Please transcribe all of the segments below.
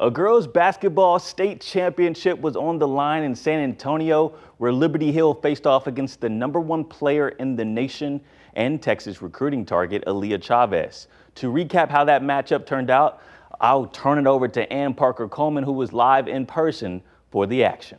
A girls' basketball state championship was on the line in San Antonio, where Liberty Hill faced off against the #1 player in the nation and Texas recruiting target, Aaliyah Chavez. To recap how that matchup turned out, I'll turn it over to Ann Parker Coleman, who was live in person for the action.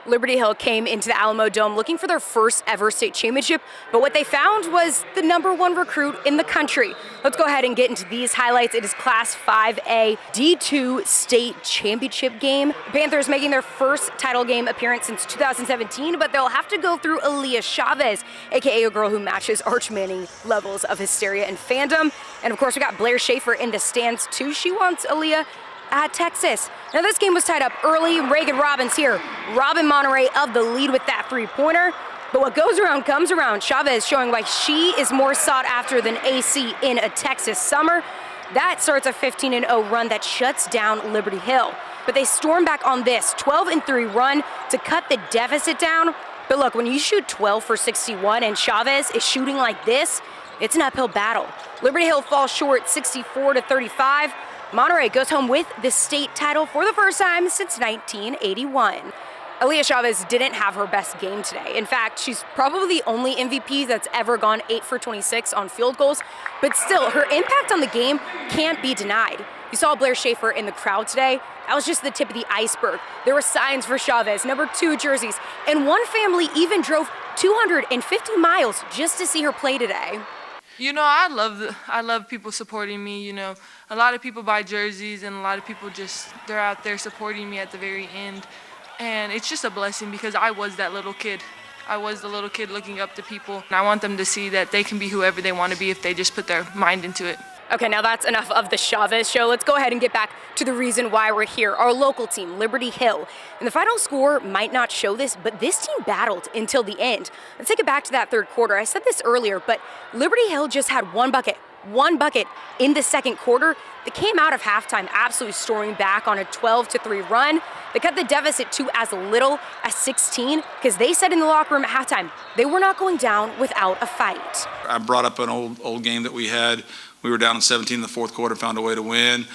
Liberty Hill came into the Alamo Dome looking for their first ever state championship, but what they found was the #1 recruit in the country. Let's go ahead and get into these highlights. It is Class 5A D2 state championship game. Panthers making their first title game appearance since 2017, but they'll have to go through Aaliyah Chavez, aka a girl who matches Arch Manning levels of hysteria and fandom. And of course, we got Blair Schaefer in the stands too. She wants Aaliyah at Texas. Now this game was tied up early. Reagan Robbins here, robbing Monterrey of the lead with that three-pointer. But what goes around comes around. Chavez showing why she is more sought after than AC in a Texas summer. That starts a 15-0 run that shuts down Liberty Hill. But they storm back on this 12-3 run to cut the deficit down. But look, when you shoot 12 for 61 and Chavez is shooting like this, it's an uphill battle. Liberty Hill falls short 64-35. Monterrey goes home with the state title for the first time since 1981. Aaliyah Chavez didn't have her best game today. In fact, she's probably the only MVP that's ever gone 8 for 26 on field goals, but still, her impact on the game can't be denied. You saw Blair Schaefer in the crowd today. That was just the tip of the iceberg. There were signs for Chavez, #2 jerseys, and one family even drove 250 miles just to see her play today. You know, I love people supporting me. You know, a lot of people buy jerseys, and a lot of people they're out there supporting me at the very end. And it's just a blessing because I was that little kid. I was the little kid looking up to people. And I want them to see that they can be whoever they want to be if they just put their mind into it. Okay, now that's enough of the Chavez show. Let's go ahead and get back to the reason why we're here. Our local team, Liberty Hill. And the final score might not show this, but this team battled until the end. Let's take it back to that third quarter. I said this earlier, but Liberty Hill just had one bucket in the second quarter. They came out of halftime absolutely storming back on a 12-3 run. They cut the deficit to as little as 16 because they said in the locker room at halftime they were not going down without a fight. I brought up an old game that we had. We were down 17 in the fourth quarter, found a way to win.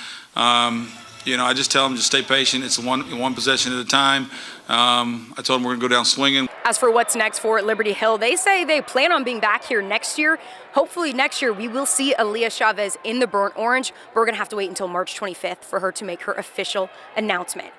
You know, I just tell them to stay patient. It's one possession at a time. I told them we're going to go down swinging. As for what's next for Liberty Hill, they say they plan on being back here next year. Hopefully next year we will see Aaliyah Chavez in the burnt orange. But we're going to have to wait until March 25th for her to make her official announcement.